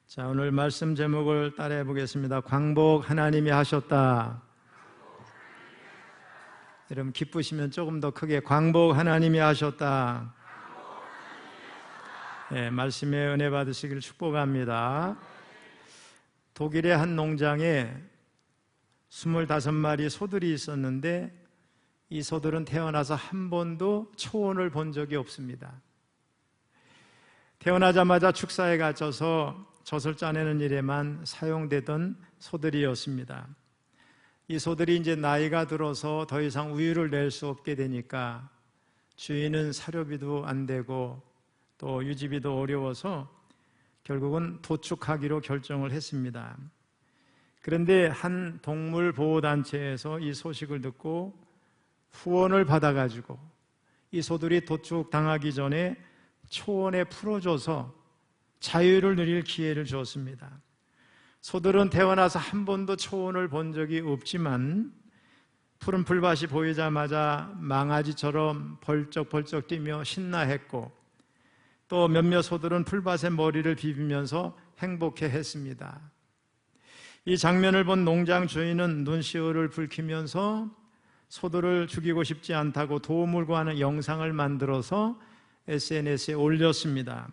자, 오늘 말씀 제목을 따라해 보겠습니다. 광복 하나님이 하셨다. 여러분 기쁘시면 조금 더 크게 광복 하나님이 하셨다. 네, 말씀에 은혜 받으시길 축복합니다. 독일의 한 농장에 25마리 소들이 있었는데 이 소들은 태어나서 한 번도 초원을 본 적이 없습니다. 태어나자마자 축사에 갇혀서 젖을 짜내는 일에만 사용되던 소들이었습니다. 이 소들이 이제 나이가 들어서 더 이상 우유를 낼 수 없게 되니까 주인은 사료비도 안 되고 또 유지비도 어려워서 결국은 도축하기로 결정을 했습니다. 그런데 한 동물보호단체에서 이 소식을 듣고 후원을 받아가지고 이 소들이 도축당하기 전에 초원에 풀어줘서 자유를 누릴 기회를 주었습니다. 소들은 태어나서 한 번도 초원을 본 적이 없지만 푸른 풀밭이 보이자마자 망아지처럼 벌쩍벌쩍 뛰며 신나했고 또 몇몇 소들은 풀밭에 머리를 비비면서 행복해했습니다. 이 장면을 본 농장 주인은 눈시울을 붉히면서 소들을 죽이고 싶지 않다고 도움을 구하는 영상을 만들어서 SNS에 올렸습니다.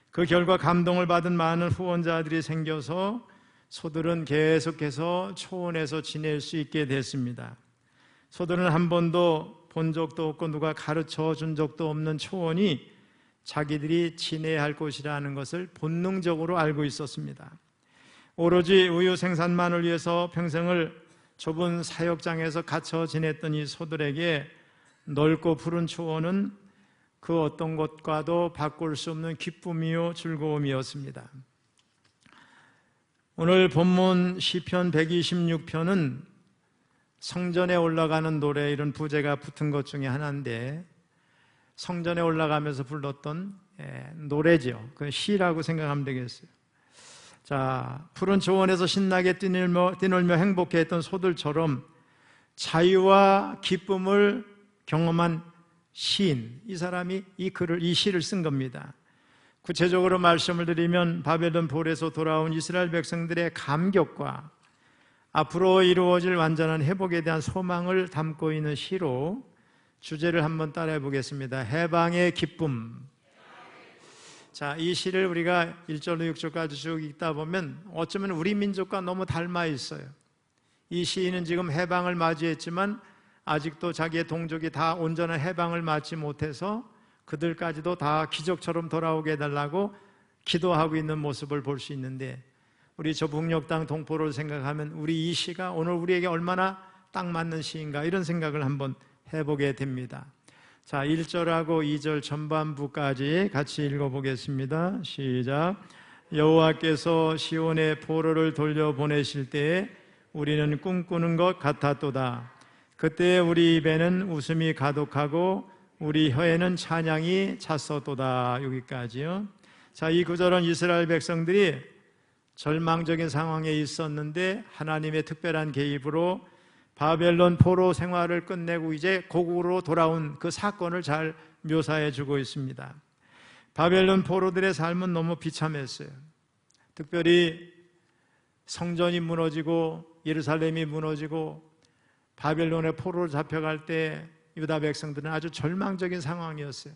그 결과 감동을 받은 많은 후원자들이 생겨서 소들은 계속해서 초원에서 지낼 수 있게 됐습니다. 소들은 한 번도 본 적도 없고 누가 가르쳐 준 적도 없는 초원이 자기들이 지내야 할 곳이라는 것을 본능적으로 알고 있었습니다. 오로지 우유 생산만을 위해서 평생을 좁은 사육장에서 갇혀 지냈던 이 소들에게 넓고 푸른 초원은 그 어떤 것과도 바꿀 수 없는 기쁨이요 즐거움이었습니다. 오늘 본문 시편 126편은 성전에 올라가는 노래 이런 부제가 붙은 것 중에 하나인데 성전에 올라가면서 불렀던 노래죠. 그 시라고 생각하면 되겠어요. 자, 푸른 초원에서 신나게 뛰놀며 행복해했던 소들처럼 자유와 기쁨을 경험한 시인, 이 사람이 이 시를 쓴 겁니다. 구체적으로 말씀을 드리면 바벨론 볼에서 돌아온 이스라엘 백성들의 감격과 앞으로 이루어질 완전한 회복에 대한 소망을 담고 있는 시로 주제를 한번 따라해 보겠습니다. 해방의 기쁨. 자, 이 시를 우리가 1절로 6절까지 쭉 읽다 보면 어쩌면 우리 민족과 너무 닮아 있어요. 이 시인은 지금 해방을 맞이했지만 아직도 자기의 동족이 다 온전한 해방을 맞지 못해서 그들까지도 다 기적처럼 돌아오게 해달라고 기도하고 있는 모습을 볼 수 있는데 우리 저 북녘 땅 동포를 생각하면 우리 이 시가 오늘 우리에게 얼마나 딱 맞는 시인가 이런 생각을 한번 해보게 됩니다. 자, 1절하고 2절 전반부까지 같이 읽어보겠습니다. 시작. 여호와께서 시온의 포로를 돌려보내실 때에 우리는 꿈꾸는 것 같았도다. 그때 우리 입에는 웃음이 가득하고 우리 혀에는 찬양이 찼었도다. 여기까지요. 자, 이 구절은 이스라엘 백성들이 절망적인 상황에 있었는데 하나님의 특별한 개입으로 바벨론 포로 생활을 끝내고 이제 고국으로 돌아온 그 사건을 잘 묘사해 주고 있습니다. 바벨론 포로들의 삶은 너무 비참했어요. 특별히 성전이 무너지고 예루살렘이 무너지고 바벨론의 포로로 잡혀갈 때 유다 백성들은 아주 절망적인 상황이었어요.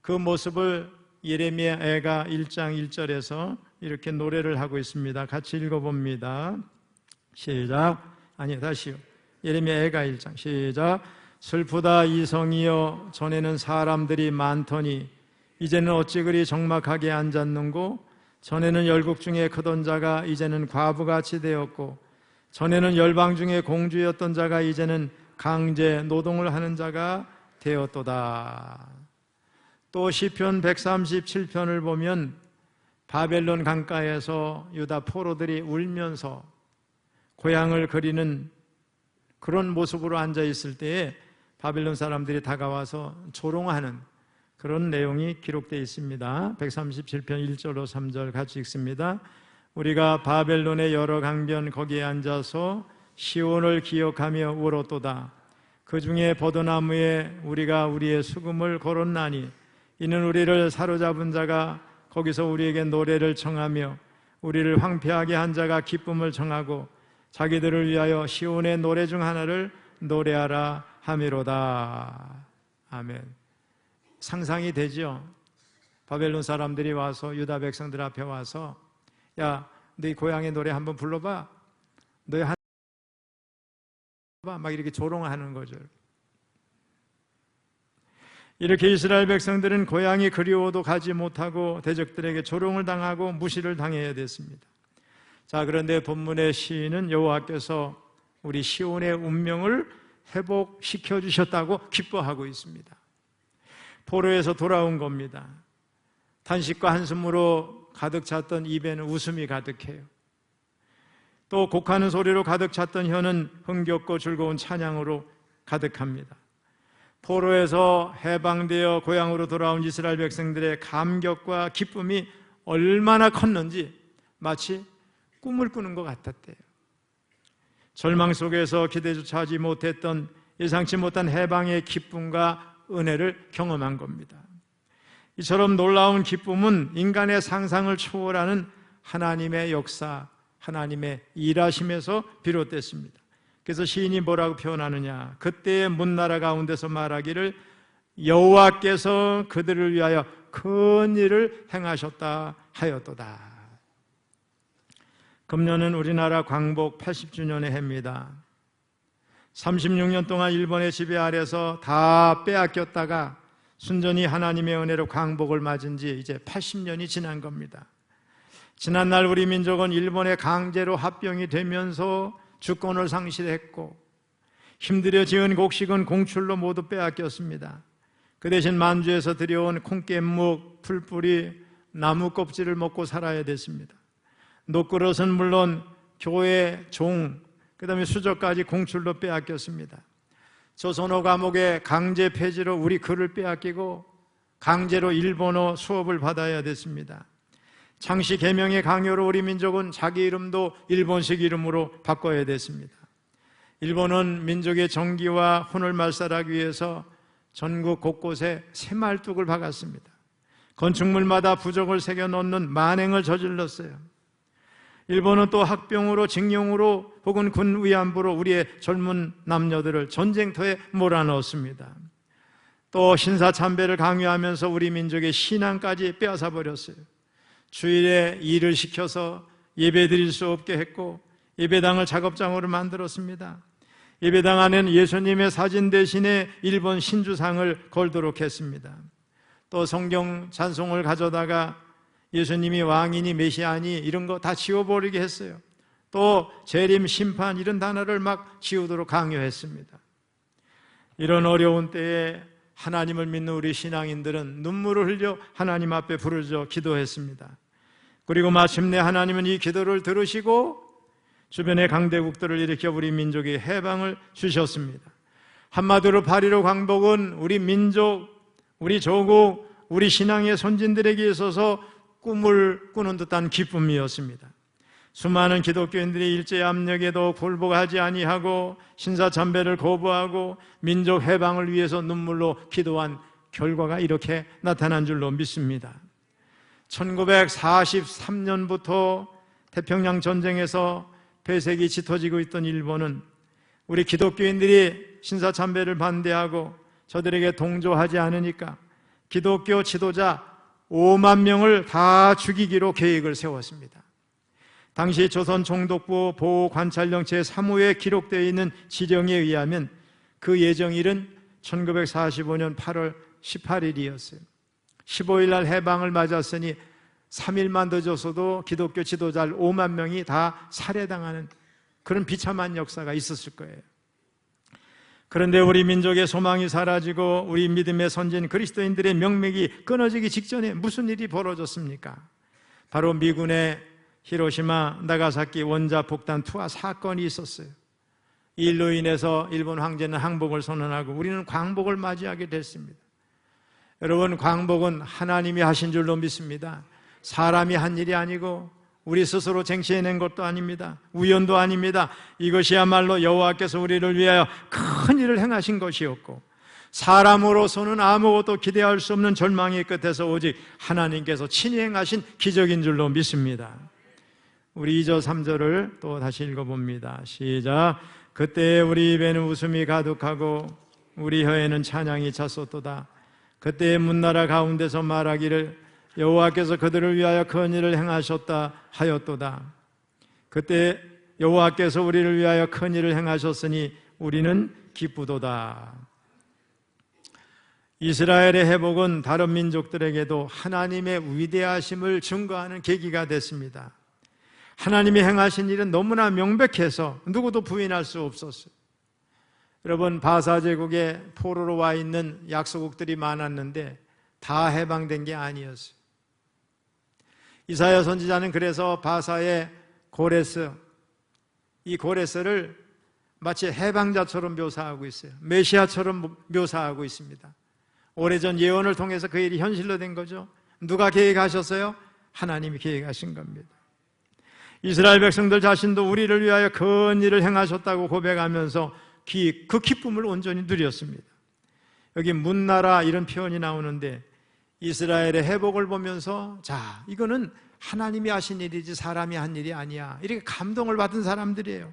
그 모습을 예레미야 애가 1장 1절에서 이렇게 노래를 하고 있습니다. 같이 읽어봅니다. 시작. 다시요. 예레미야 애가 1장 시작. 슬프다 이성이여 전에는 사람들이 많더니 이제는 어찌 그리 적막하게 앉았는고 전에는 열국 중에 크던 자가 이제는 과부같이 되었고 전에는 열방 중에 공주였던 자가 이제는 강제 노동을 하는 자가 되었도다. 또 시편 137편을 보면 바벨론 강가에서 유다 포로들이 울면서 고향을 그리는 그런 모습으로 앉아 있을 때에 바벨론 사람들이 다가와서 조롱하는 그런 내용이 기록되어 있습니다. 137편 1절로 3절 같이 읽습니다. 우리가 바벨론의 여러 강변 거기에 앉아서 시온을 기억하며 울었도다. 그 중에 버드나무에 우리가 우리의 수금을 걸었나니 이는 우리를 사로잡은 자가 거기서 우리에게 노래를 청하며 우리를 황폐하게 한 자가 기쁨을 청하고 자기들을 위하여 시온의 노래 중 하나를 노래하라 함이로다. 아멘. 상상이 되죠? 바벨론 사람들이 와서 유다 백성들 앞에 와서 야, 너희 고향의 노래 한번 불러봐. 너희 한 막 이렇게 조롱하는 거죠. 이렇게 이스라엘 백성들은 고향이 그리워도 가지 못하고 대적들에게 조롱을 당하고 무시를 당해야 됐습니다. 자, 그런데 본문의 시인은 여호와께서 우리 시온의 운명을 회복시켜 주셨다고 기뻐하고 있습니다. 포로에서 돌아온 겁니다. 탄식과 한숨으로 가득 찼던 입에는 웃음이 가득해요. 또 곡하는 소리로 가득 찼던 혀는 흥겹고 즐거운 찬양으로 가득합니다. 포로에서 해방되어 고향으로 돌아온 이스라엘 백성들의 감격과 기쁨이 얼마나 컸는지 마치 꿈을 꾸는 것 같았대요. 절망 속에서 기대조차 하지 못했던 예상치 못한 해방의 기쁨과 은혜를 경험한 겁니다. 이처럼 놀라운 기쁨은 인간의 상상을 초월하는 하나님의 역사, 하나님의 일하심에서 비롯됐습니다. 그래서 시인이 뭐라고 표현하느냐? 그때의 문나라 가운데서 말하기를 여호와께서 그들을 위하여 큰 일을 행하셨다 하였도다. 금년은 우리나라 광복 80주년의 해입니다. 36년 동안 일본의 지배 아래서 다 빼앗겼다가 순전히 하나님의 은혜로 광복을 맞은 지 이제 80년이 지난 겁니다. 지난날 우리 민족은 일본의 강제로 합병이 되면서 주권을 상실했고 힘들여 지은 곡식은 공출로 모두 빼앗겼습니다. 그 대신 만주에서 들여온 콩깻묵, 풀뿌리, 나무 껍질을 먹고 살아야 됐습니다. 노그릇은 물론 교회, 종, 그 다음에 수저까지 공출로 빼앗겼습니다. 조선어 과목의 강제 폐지로 우리 글을 빼앗기고 강제로 일본어 수업을 받아야 됐습니다. 창씨 계명의 강요로 우리 민족은 자기 이름도 일본식 이름으로 바꿔야 됐습니다. 일본은 민족의 정기와 혼을 말살하기 위해서 전국 곳곳에 새말뚝을 박았습니다. 건축물마다 부적을 새겨 넣는 만행을 저질렀어요. 일본은 또 학병으로, 징용으로 혹은 군 위안부로 우리의 젊은 남녀들을 전쟁터에 몰아넣었습니다. 또 신사참배를 강요하면서 우리 민족의 신앙까지 빼앗아 버렸어요. 주일에 일을 시켜서 예배 드릴 수 없게 했고 예배당을 작업장으로 만들었습니다. 예배당 안에는 예수님의 사진 대신에 일본 신주상을 걸도록 했습니다. 또 성경 찬송을 가져다가 예수님이 왕이니 메시아니 이런 거 다 지워버리게 했어요. 또 재림, 심판 이런 단어를 막 지우도록 강요했습니다. 이런 어려운 때에 하나님을 믿는 우리 신앙인들은 눈물을 흘려 하나님 앞에 부르짖어 기도했습니다. 그리고 마침내 하나님은 이 기도를 들으시고 주변의 강대국들을 일으켜 우리 민족의 해방을 주셨습니다. 한마디로 8.15 광복은 우리 민족, 우리 조국, 우리 신앙의 선진들에게 있어서 꿈을 꾸는 듯한 기쁨이었습니다. 수많은 기독교인들이 일제 압력에도 굴복하지 아니하고 신사참배를 거부하고 민족 해방을 위해서 눈물로 기도한 결과가 이렇게 나타난 줄로 믿습니다. 1943년부터 태평양 전쟁에서 폐색이 짙어지고 있던 일본은 우리 기독교인들이 신사참배를 반대하고 저들에게 동조하지 않으니까 기독교 지도자 5만 명을 다 죽이기로 계획을 세웠습니다. 당시 조선 총독부 보호관찰령 제3호에 기록되어 있는 지령에 의하면 그 예정일은 1945년 8월 18일이었어요. 15일 날 해방을 맞았으니 3일만 늦어서도 기독교 지도자 5만 명이 다 살해당하는 그런 비참한 역사가 있었을 거예요. 그런데 우리 민족의 소망이 사라지고 우리 믿음의 선진 그리스도인들의 명맥이 끊어지기 직전에 무슨 일이 벌어졌습니까? 바로 미군의 히로시마, 나가사키 원자 폭탄 투하 사건이 있었어요. 이 일로 인해서 일본 황제는 항복을 선언하고 우리는 광복을 맞이하게 됐습니다. 여러분, 광복은 하나님이 하신 줄로 믿습니다. 사람이 한 일이 아니고 우리 스스로 쟁취해낸 것도 아닙니다. 우연도 아닙니다. 이것이야말로 여호와께서 우리를 위하여 큰 일을 행하신 것이었고 사람으로서는 아무것도 기대할 수 없는 절망의 끝에서 오직 하나님께서 친히 행하신 기적인 줄로 믿습니다. 우리 2절 3절을 또 다시 읽어봅니다. 시작. 그때 우리 입에는 웃음이 가득하고 우리 혀에는 찬양이 찼었도다. 그때 문나라 가운데서 말하기를 여호와께서 그들을 위하여 큰 일을 행하셨다 하였도다. 그때 여호와께서 우리를 위하여 큰 일을 행하셨으니 우리는 기쁘도다. 이스라엘의 회복은 다른 민족들에게도 하나님의 위대하심을 증거하는 계기가 됐습니다. 하나님이 행하신 일은 너무나 명백해서 누구도 부인할 수 없었어요. 여러분, 바사 제국에 포로로 와 있는 약소국들이 많았는데 다 해방된 게 아니었어요. 이사야 선지자는 그래서 바사의 고레스, 이 고레스를 마치 해방자처럼 묘사하고 있어요. 메시아처럼 묘사하고 있습니다. 오래전 예언을 통해서 그 일이 현실로 된 거죠. 누가 계획하셨어요? 하나님이 계획하신 겁니다. 이스라엘 백성들 자신도 우리를 위하여 큰 일을 행하셨다고 고백하면서 그 기쁨을 온전히 누렸습니다. 여기 문나라 이런 표현이 나오는데 이스라엘의 회복을 보면서 자, 이거는 하나님이 하신 일이지 사람이 한 일이 아니야, 이렇게 감동을 받은 사람들이에요.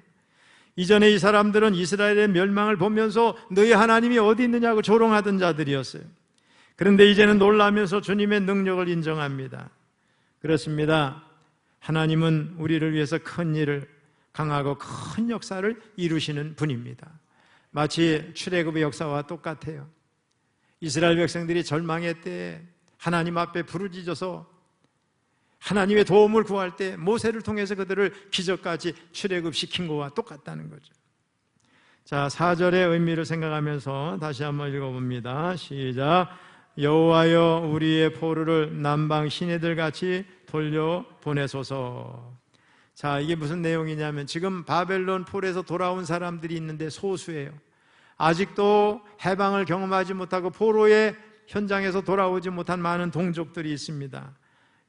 이전에 이 사람들은 이스라엘의 멸망을 보면서 너희 하나님이 어디 있느냐고 조롱하던 자들이었어요. 그런데 이제는 놀라면서 주님의 능력을 인정합니다. 그렇습니다. 하나님은 우리를 위해서 큰 일을, 강하고 큰 역사를 이루시는 분입니다. 마치 출애굽의 역사와 똑같아요. 이스라엘 백성들이 절망의 때에 하나님 앞에 부르짖어서 하나님의 도움을 구할 때 모세를 통해서 그들을 기적까지 출애굽시킨 것과 똑같다는 거죠. 자, 4절의 의미를 생각하면서 다시 한번 읽어봅니다. 시작. 여호와여 우리의 포로를 남방 시내들같이 돌려보내소서. 자, 이게 무슨 내용이냐면 지금 바벨론 포로에서 돌아온 사람들이 있는데 소수예요. 아직도 해방을 경험하지 못하고 포로의 현장에서 돌아오지 못한 많은 동족들이 있습니다.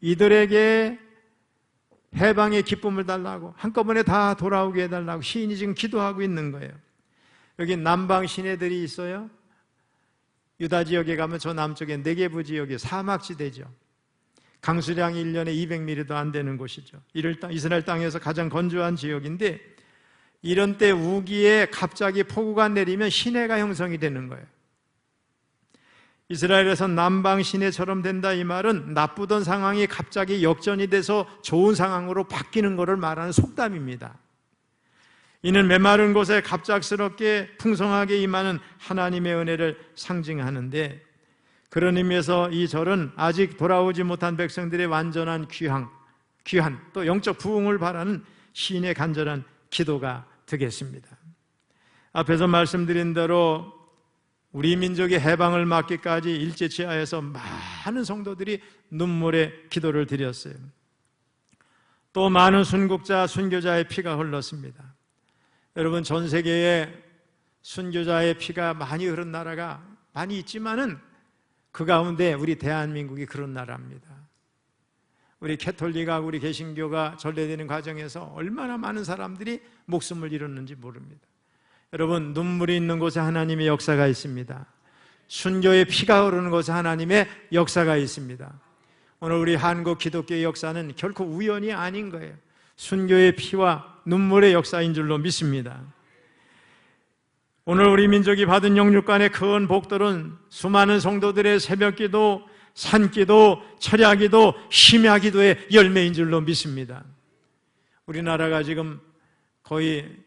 이들에게 해방의 기쁨을 달라고, 한꺼번에 다 돌아오게 해달라고 시인이 지금 기도하고 있는 거예요. 여기 남방 시내들이 있어요. 유다 지역에 가면 저 남쪽에 네게부 지역이 사막지대죠. 강수량이 1년에 200mm도 안 되는 곳이죠. 이스라엘 땅에서 가장 건조한 지역인데 이런 때 우기에 갑자기 폭우가 내리면 시내가 형성이 되는 거예요. 이스라엘에서 남방 시내처럼 된다, 이 말은 나쁘던 상황이 갑자기 역전이 돼서 좋은 상황으로 바뀌는 것을 말하는 속담입니다. 이는 메마른 곳에 갑작스럽게 풍성하게 임하는 하나님의 은혜를 상징하는데, 그런 의미에서 이 절은 아직 돌아오지 못한 백성들의 완전한 귀한 또 영적 부흥을 바라는 시인의 간절한 기도가 되겠습니다. 앞에서 말씀드린 대로 우리 민족의 해방을 막기까지 일제치하에서 많은 성도들이 눈물의 기도를 드렸어요. 또 많은 순국자, 순교자의 피가 흘렀습니다. 여러분, 전 세계에 순교자의 피가 많이 흐른 나라가 많이 있지만은 그 가운데 우리 대한민국이 그런 나라입니다. 우리 캐톨릭하고 우리 개신교가 전래되는 과정에서 얼마나 많은 사람들이 목숨을 잃었는지 모릅니다. 여러분, 눈물이 있는 곳에 하나님의 역사가 있습니다. 순교의 피가 흐르는 곳에 하나님의 역사가 있습니다. 오늘 우리 한국 기독교의 역사는 결코 우연이 아닌 거예요. 순교의 피와 눈물의 역사인 줄로 믿습니다. 오늘 우리 민족이 받은 영육간의 큰 복들은 수많은 성도들의 새벽기도, 산기도, 철야기도, 심야기도의 열매인 줄로 믿습니다. 우리나라가 지금 거의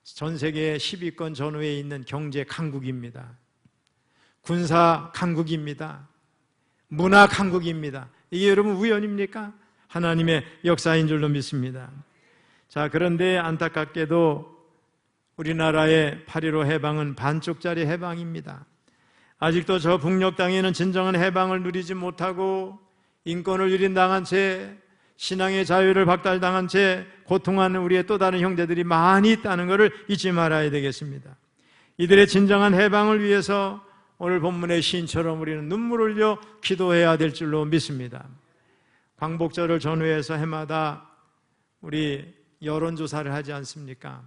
전 세계 10위권 전후에 있는 경제 강국입니다. 군사 강국입니다. 문화 강국입니다. 이게 여러분 우연입니까? 하나님의 역사인 줄로 믿습니다. 자, 그런데 안타깝게도 우리나라의 8.15 해방은 반쪽짜리 해방입니다. 아직도 저 북녘 땅에는 진정한 해방을 누리지 못하고 인권을 유린당한 채, 신앙의 자유를 박탈당한 채 고통하는 우리의 또 다른 형제들이 많이 있다는 것을 잊지 말아야 되겠습니다. 이들의 진정한 해방을 위해서 오늘 본문의 시인처럼 우리는 눈물을 흘려 기도해야 될 줄로 믿습니다. 광복절을 전후해서 해마다 우리 여론조사를 하지 않습니까?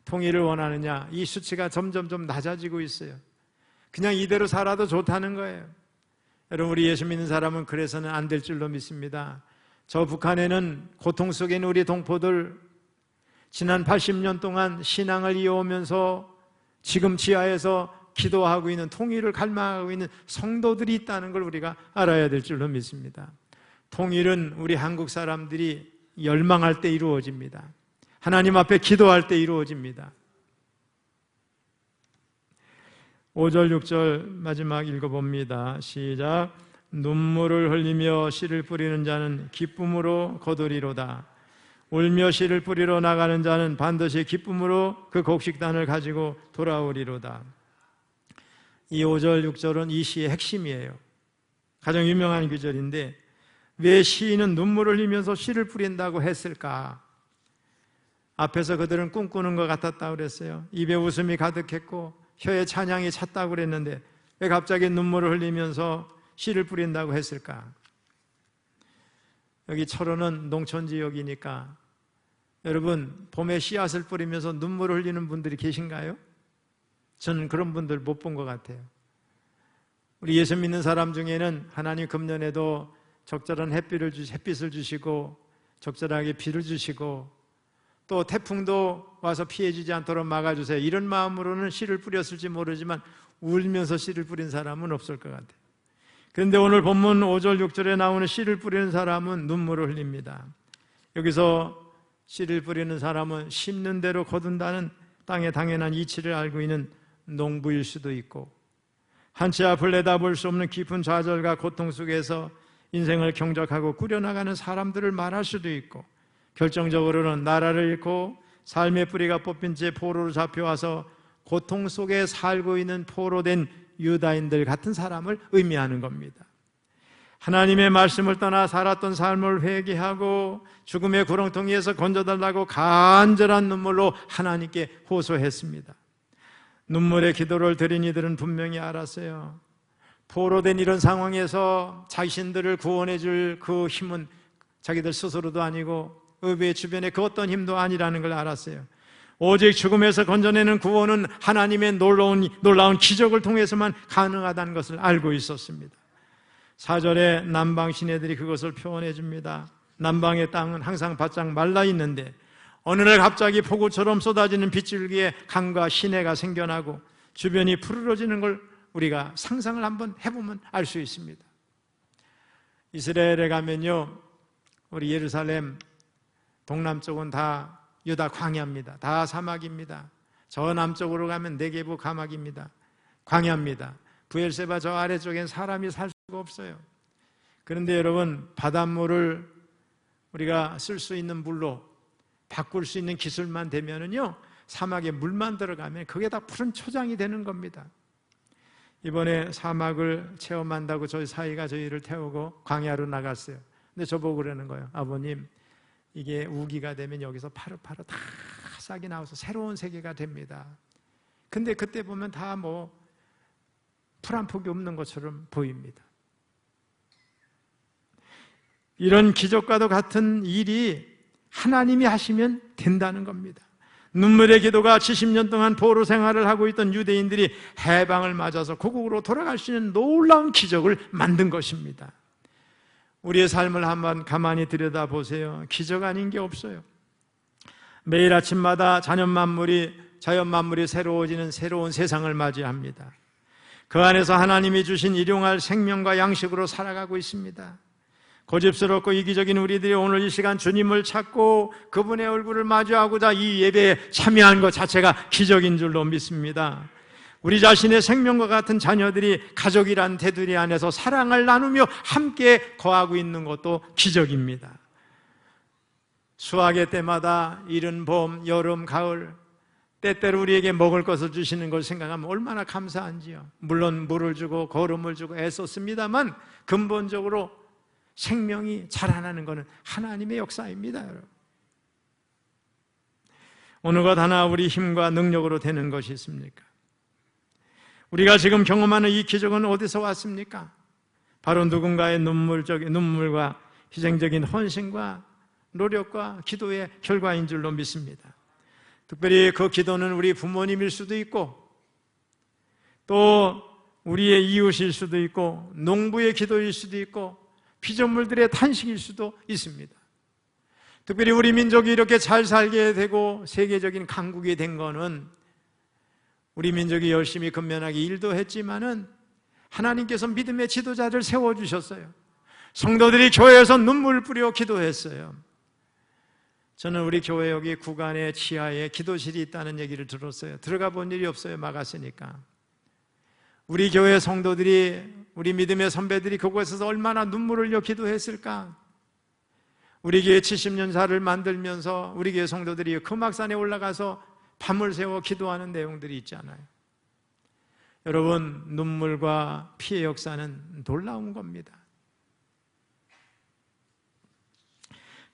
통일을 원하느냐? 이 수치가 점점 낮아지고 있어요. 그냥 이대로 살아도 좋다는 거예요. 여러분, 우리 예수 믿는 사람은 그래서는 안 될 줄로 믿습니다. 저 북한에는 고통 속에 있는 우리 동포들, 지난 80년 동안 신앙을 이어오면서 지금 지하에서 기도하고 있는, 통일을 갈망하고 있는 성도들이 있다는 걸 우리가 알아야 될 줄로 믿습니다. 통일은 우리 한국 사람들이 열망할 때 이루어집니다. 하나님 앞에 기도할 때 이루어집니다. 5절 6절 마지막 읽어봅니다. 시작. 눈물을 흘리며 씨를 뿌리는 자는 기쁨으로 거두리로다. 울며 씨를 뿌리러 나가는 자는 반드시 기쁨으로 그 곡식단을 가지고 돌아오리로다. 이 5절 6절은 이 시의 핵심이에요. 가장 유명한 구절인데 왜 시인은 눈물을 흘리면서 씨를 뿌린다고 했을까? 앞에서 그들은 꿈꾸는 것 같았다고 그랬어요. 입에 웃음이 가득했고 혀에 찬양이 찼다고 그랬는데 왜 갑자기 눈물을 흘리면서 씨를 뿌린다고 했을까? 여기 철원은 농촌 지역이니까 여러분 봄에 씨앗을 뿌리면서 눈물을 흘리는 분들이 계신가요? 저는 그런 분들 못 본 것 같아요. 우리 예수 믿는 사람 중에는 하나님 금년에도 적절한 햇빛을 주시고 적절하게 비를 주시고 또 태풍도 와서 피해주지 않도록 막아주세요. 이런 마음으로는 씨를 뿌렸을지 모르지만 울면서 씨를 뿌린 사람은 없을 것 같아요. 그런데 오늘 본문 5절 6절에 나오는 씨를 뿌리는 사람은 눈물을 흘립니다. 여기서 씨를 뿌리는 사람은 심는 대로 거둔다는 땅의 당연한 이치를 알고 있는 농부일 수도 있고 한치 앞을 내다볼 수 없는 깊은 좌절과 고통 속에서 인생을 경작하고 꾸려나가는 사람들을 말할 수도 있고 결정적으로는 나라를 잃고 삶의 뿌리가 뽑힌 채 포로로 잡혀와서 고통 속에 살고 있는 포로된 유다인들 같은 사람을 의미하는 겁니다. 하나님의 말씀을 떠나 살았던 삶을 회개하고 죽음의 구렁텅이에서 건져달라고 간절한 눈물로 하나님께 호소했습니다. 눈물의 기도를 드린 이들은 분명히 알았어요. 포로된 이런 상황에서 자신들을 구원해 줄 그 힘은 자기들 스스로도 아니고 의회 주변에 그 어떤 힘도 아니라는 걸 알았어요. 오직 죽음에서 건져내는 구원은 하나님의 놀라운 기적을 통해서만 가능하다는 것을 알고 있었습니다. 4절에 남방 시내들이 그것을 표현해 줍니다. 남방의 땅은 항상 바짝 말라 있는데 어느 날 갑자기 폭우처럼 쏟아지는 빗줄기에 강과 시내가 생겨나고 주변이 푸르러지는 걸 우리가 상상을 한번 해보면 알 수 있습니다. 이스라엘에 가면요, 우리 예루살렘 동남쪽은 다 유다 광야입니다. 다 사막입니다. 저 남쪽으로 가면 네게부 가막입니다. 광야입니다. 브엘세바 저 아래쪽엔 사람이 살 수가 없어요. 그런데 여러분, 바닷물을 우리가 쓸 수 있는 물로 바꿀 수 있는 기술만 되면은요, 사막에 물만 들어가면 그게 다 푸른 초장이 되는 겁니다. 이번에 사막을 체험한다고 저희 사이가 저희를 태우고 광야로 나갔어요. 근데 저보고 그러는 거예요. 아버님, 이게 우기가 되면 여기서 파릇파릇 다 싹이 나와서 새로운 세계가 됩니다. 근데 그때 보면 다 풀 한 폭이 없는 것처럼 보입니다. 이런 기적과도 같은 일이 하나님이 하시면 된다는 겁니다. 눈물의 기도가 70년 동안 포로 생활을 하고 있던 유대인들이 해방을 맞아서 고국으로 돌아갈 수 있는 놀라운 기적을 만든 것입니다. 우리의 삶을 한번 가만히 들여다보세요. 기적 아닌 게 없어요. 매일 아침마다 자연 만물이 새로워지는 새로운 세상을 맞이합니다. 그 안에서 하나님이 주신 일용할 생명과 양식으로 살아가고 있습니다. 고집스럽고 이기적인 우리들이 오늘 이 시간 주님을 찾고 그분의 얼굴을 마주하고자 이 예배에 참여한 것 자체가 기적인 줄로 믿습니다. 우리 자신의 생명과 같은 자녀들이 가족이란 테두리 안에서 사랑을 나누며 함께 거하고 있는 것도 기적입니다. 수확의 때마다 이른 봄, 여름, 가을 때때로 우리에게 먹을 것을 주시는 걸 생각하면 얼마나 감사한지요. 물론 물을 주고 거름을 주고 애썼습니다만 근본적으로 생명이 자라나는 것은 하나님의 역사입니다. 여러분. 어느 것 하나 우리 힘과 능력으로 되는 것이 있습니까? 우리가 지금 경험하는 이 기적은 어디서 왔습니까? 바로 누군가의 눈물과 희생적인 헌신과 노력과 기도의 결과인 줄로 믿습니다. 특별히 그 기도는 우리 부모님일 수도 있고 또 우리의 이웃일 수도 있고 농부의 기도일 수도 있고 피조물들의 탄식일 수도 있습니다. 특별히 우리 민족이 이렇게 잘 살게 되고 세계적인 강국이 된 거는 우리 민족이 열심히 근면하게 일도 했지만은 하나님께서 믿음의 지도자를 세워주셨어요. 성도들이 교회에서 눈물을 뿌려 기도했어요. 저는 우리 교회 여기 구간의 지하에 기도실이 있다는 얘기를 들었어요. 들어가 본 일이 없어요. 막았으니까. 우리 교회 성도들이, 우리 믿음의 선배들이 그곳에서 얼마나 눈물을 흘려 기도했을까? 우리 교회 70년사를 만들면서 우리 교회 성도들이 금악산에 올라가서 밤을 새워 기도하는 내용들이 있잖아요. 여러분, 눈물과 피의 역사는 놀라운 겁니다.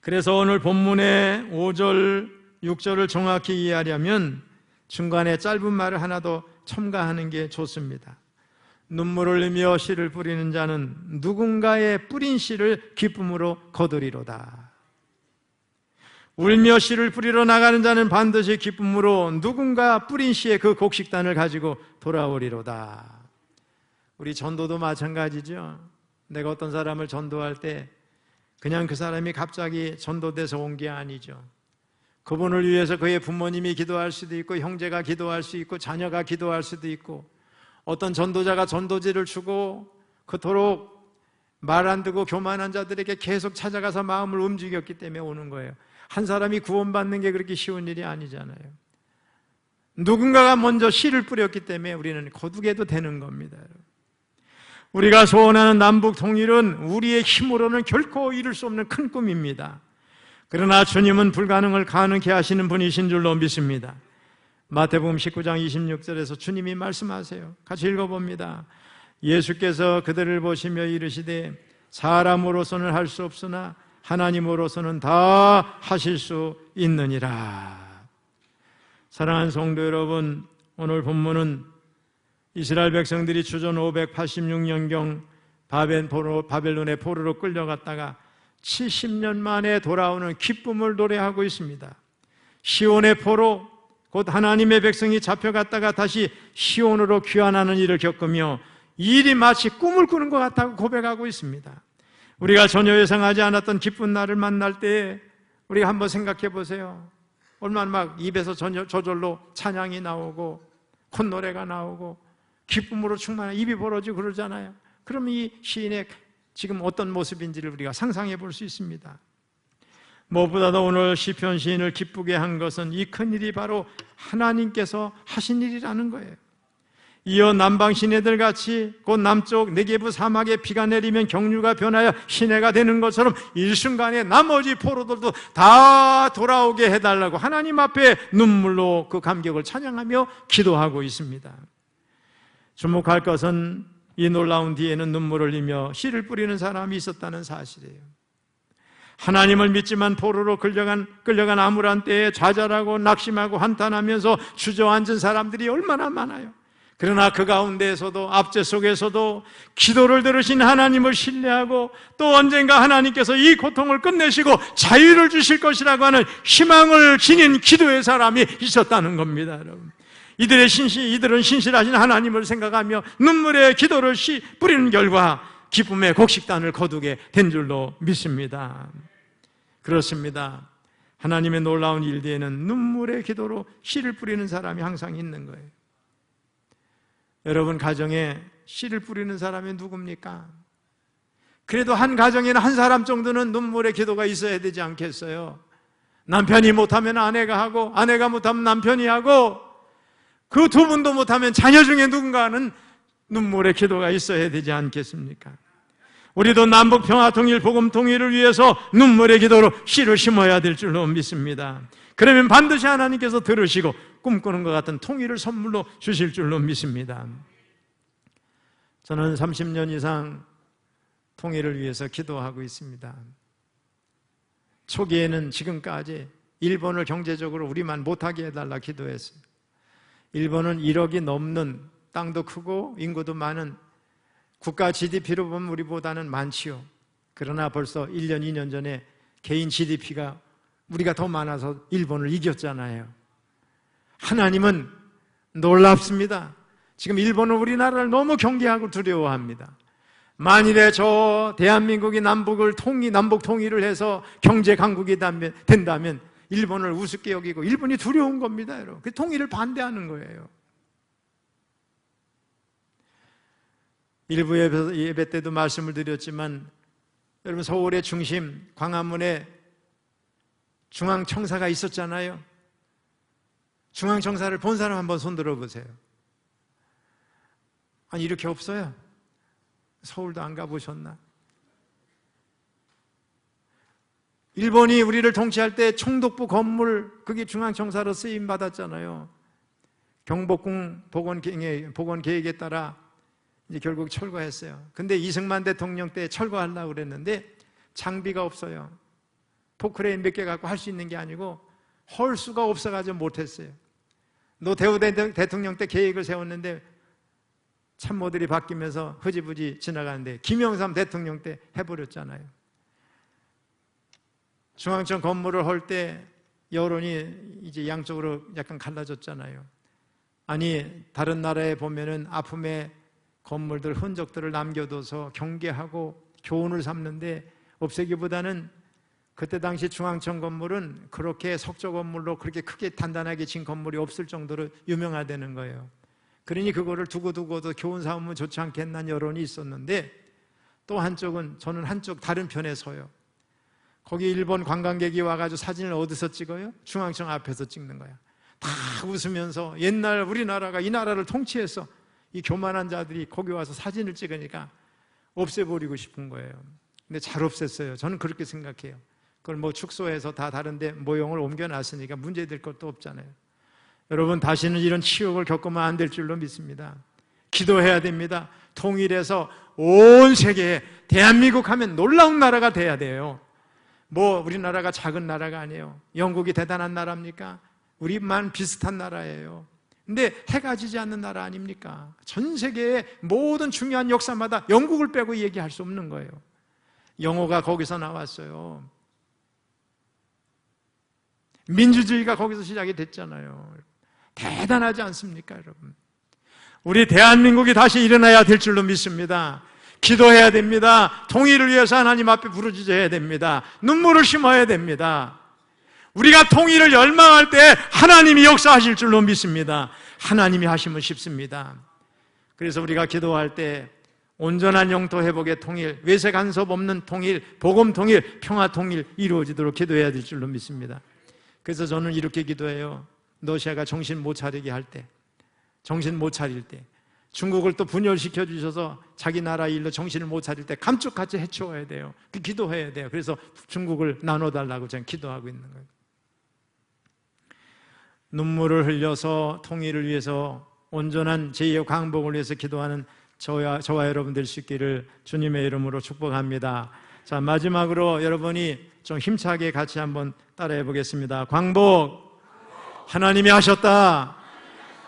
그래서 오늘 본문의 5절, 6절을 정확히 이해하려면 중간에 짧은 말을 하나 더 첨가하는 게 좋습니다. 눈물을 흘리며 씨를 뿌리는 자는 누군가의 뿌린 씨를 기쁨으로 거두리로다. 울며 씨를 뿌리러 나가는 자는 반드시 기쁨으로 누군가 뿌린 씨의 그 곡식단을 가지고 돌아오리로다. 우리 전도도 마찬가지죠. 내가 어떤 사람을 전도할 때 그냥 그 사람이 갑자기 전도돼서 온 게 아니죠. 그분을 위해서 그의 부모님이 기도할 수도 있고, 형제가 기도할 수 있고, 자녀가 기도할 수도 있고, 어떤 전도자가 전도지를 주고 그토록 말 안 듣고 교만한 자들에게 계속 찾아가서 마음을 움직였기 때문에 오는 거예요. 한 사람이 구원받는 게 그렇게 쉬운 일이 아니잖아요. 누군가가 먼저 씨를 뿌렸기 때문에 우리는 거두게도 되는 겁니다. 우리가 소원하는 남북 통일은 우리의 힘으로는 결코 이룰 수 없는 큰 꿈입니다. 그러나 주님은 불가능을 가능케 하시는 분이신 줄로 믿습니다. 마태복음 19장 26절에서 주님이 말씀하세요. 같이 읽어봅니다. 예수께서 그들을 보시며 이르시되 사람으로서는 할 수 없으나 하나님으로서는 다 하실 수 있느니라. 사랑하는 성도 여러분, 오늘 본문은 이스라엘 백성들이 주전 586년경 바벨론의 포로로 끌려갔다가 70년 만에 돌아오는 기쁨을 노래하고 있습니다. 시온의 포로, 곧 하나님의 백성이 잡혀갔다가 다시 시온으로 귀환하는 일을 겪으며 일이 마치 꿈을 꾸는 것 같다고 고백하고 있습니다. 우리가 전혀 예상하지 않았던 기쁜 날을 만날 때 우리가 한번 생각해 보세요. 얼마나 막 입에서 저절로 찬양이 나오고 콧노래가 나오고 기쁨으로 충만한 입이 벌어지고 그러잖아요. 그럼 이 시인의 지금 어떤 모습인지를 우리가 상상해 볼 수 있습니다. 무엇보다도 오늘 시편 시인을 기쁘게 한 것은 이 큰일이 바로 하나님께서 하신 일이라는 거예요. 이어 남방 시내들 같이 곧 남쪽 네게부 사막에 비가 내리면 경류가 변하여 시내가 되는 것처럼 일순간에 나머지 포로들도 다 돌아오게 해달라고 하나님 앞에 눈물로 그 감격을 찬양하며 기도하고 있습니다. 주목할 것은 이 놀라운 뒤에는 눈물을 흘리며 씨를 뿌리는 사람이 있었다는 사실이에요. 하나님을 믿지만 포로로 끌려간 암울한 때에 좌절하고 낙심하고 한탄하면서 주저앉은 사람들이 얼마나 많아요. 그러나 그 가운데에서도 압제 속에서도 기도를 들으신 하나님을 신뢰하고 또 언젠가 하나님께서 이 고통을 끝내시고 자유를 주실 것이라고 하는 희망을 지닌 기도의 사람이 있었다는 겁니다, 여러분. 이들은 신실하신 하나님을 생각하며 눈물의 기도를 뿌리는 결과 기쁨의 곡식단을 거두게 된 줄로 믿습니다. 그렇습니다. 하나님의 놀라운 일 뒤에는 눈물의 기도로 씨를 뿌리는 사람이 항상 있는 거예요. 여러분 가정에 씨를 뿌리는 사람이 누굽니까? 그래도 한 가정에는 한 사람 정도는 눈물의 기도가 있어야 되지 않겠어요? 남편이 못하면 아내가 하고, 아내가 못하면 남편이 하고, 그 두 분도 못하면 자녀 중에 누군가는 눈물의 기도가 있어야 되지 않겠습니까? 우리도 남북 평화 통일, 복음 통일을 위해서 눈물의 기도로 씨를 심어야 될 줄로 믿습니다. 그러면 반드시 하나님께서 들으시고 꿈꾸는 것 같은 통일을 선물로 주실 줄로 믿습니다. 저는 30년 이상 통일을 위해서 기도하고 있습니다. 초기에는 지금까지 일본을 경제적으로 우리만 못하게 해달라 기도했어요. 일본은 1억이 넘는, 땅도 크고 인구도 많은, 국가 GDP로 보면 우리보다는 많지요. 그러나 벌써 1년, 2년 전에 개인 GDP가 우리가 더 많아서 일본을 이겼잖아요. 하나님은 놀랍습니다. 지금 일본은 우리나라를 너무 경계하고 두려워합니다. 만일에 저 대한민국이 남북 통일을 해서 경제 강국이 된다면 일본을 우습게 여기고 일본이 두려운 겁니다, 여러분. 그 통일을 반대하는 거예요. 일부 예배 때도 말씀을 드렸지만 여러분, 서울의 중심 광화문에 중앙청사가 있었잖아요. 중앙청사를 본 사람 한번 손 들어보세요. 아니, 이렇게 없어요. 서울도 안 가보셨나? 일본이 우리를 통치할 때 총독부 건물, 그게 중앙청사로 쓰임받았잖아요. 경복궁 복원 계획에 따라 이제 결국 철거했어요. 근데 이승만 대통령 때 철거하려고 그랬는데 장비가 없어요. 포크레인 몇 개 갖고 할 수 있는 게 아니고 헐 수가 없어가지고 못했어요. 노태우 대통령 때 계획을 세웠는데 참모들이 바뀌면서 흐지부지 지나가는데 김영삼 대통령 때 해버렸잖아요. 중앙청 건물을 할 때 여론이 이제 양쪽으로 약간 갈라졌잖아요. 아니, 다른 나라에 보면은 아픔의 건물들, 흔적들을 남겨둬서 경계하고 교훈을 삼는데 없애기보다는 그때 당시 중앙청 건물은 그렇게 석조 건물로 그렇게 크게 단단하게 진 건물이 없을 정도로 유명하다는 거예요. 그러니 그거를 두고도 교훈 삼으면 좋지 않겠다는 여론이 있었는데, 또 한쪽은, 저는 한쪽 다른 편에 서요. 거기 일본 관광객이 와가지고 사진을 어디서 찍어요? 중앙청 앞에서 찍는 거야. 다 웃으면서 옛날 우리나라가 이 나라를 통치해서 이 교만한 자들이 거기 와서 사진을 찍으니까 없애버리고 싶은 거예요. 근데 잘 없앴어요. 저는 그렇게 생각해요. 그걸 뭐 축소해서 다 다른데 모형을 옮겨놨으니까 문제될 것도 없잖아요. 여러분, 다시는 이런 치욕을 겪으면 안 될 줄로 믿습니다. 기도해야 됩니다. 통일해서 온 세계에 대한민국 하면 놀라운 나라가 돼야 돼요. 뭐 우리나라가 작은 나라가 아니에요. 영국이 대단한 나라입니까? 우리만 비슷한 나라예요. 근데 해가 지지 않는 나라 아닙니까? 전 세계의 모든 중요한 역사마다 영국을 빼고 얘기할 수 없는 거예요. 영어가 거기서 나왔어요. 민주주의가 거기서 시작이 됐잖아요. 대단하지 않습니까, 여러분? 우리 대한민국이 다시 일어나야 될 줄로 믿습니다. 기도해야 됩니다. 통일을 위해서 하나님 앞에 부르짖어야 됩니다. 눈물을 심어야 됩니다. 우리가 통일을 열망할 때 하나님이 역사하실 줄로 믿습니다. 하나님이 하시면 쉽습니다. 그래서 우리가 기도할 때 온전한 영토 회복의 통일, 외세 간섭 없는 통일, 복음 통일, 평화 통일 이루어지도록 기도해야 될 줄로 믿습니다. 그래서 저는 이렇게 기도해요. 러시아가 정신 못 차리게 할 때, 정신 못 차릴 때, 중국을 또 분열시켜 주셔서 자기 나라 일로 정신을 못 차릴 때 감쪽같이 해치워야 돼요. 그 기도해야 돼요. 그래서 중국을 나눠달라고 저는 기도하고 있는 거예요. 눈물을 흘려서 통일을 위해서, 온전한 제2의 광복을 위해서 기도하는 저와 여러분 될 수 있기를 주님의 이름으로 축복합니다. 자, 마지막으로 여러분이 좀 힘차게 같이 한번 따라해 보겠습니다. 광복, 하나님이 하셨다.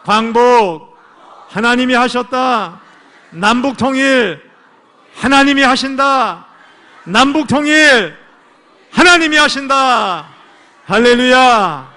광복, 하나님이 하셨다. 남북 통일, 하나님이 하신다. 남북 통일, 하나님이 하신다. 할렐루야.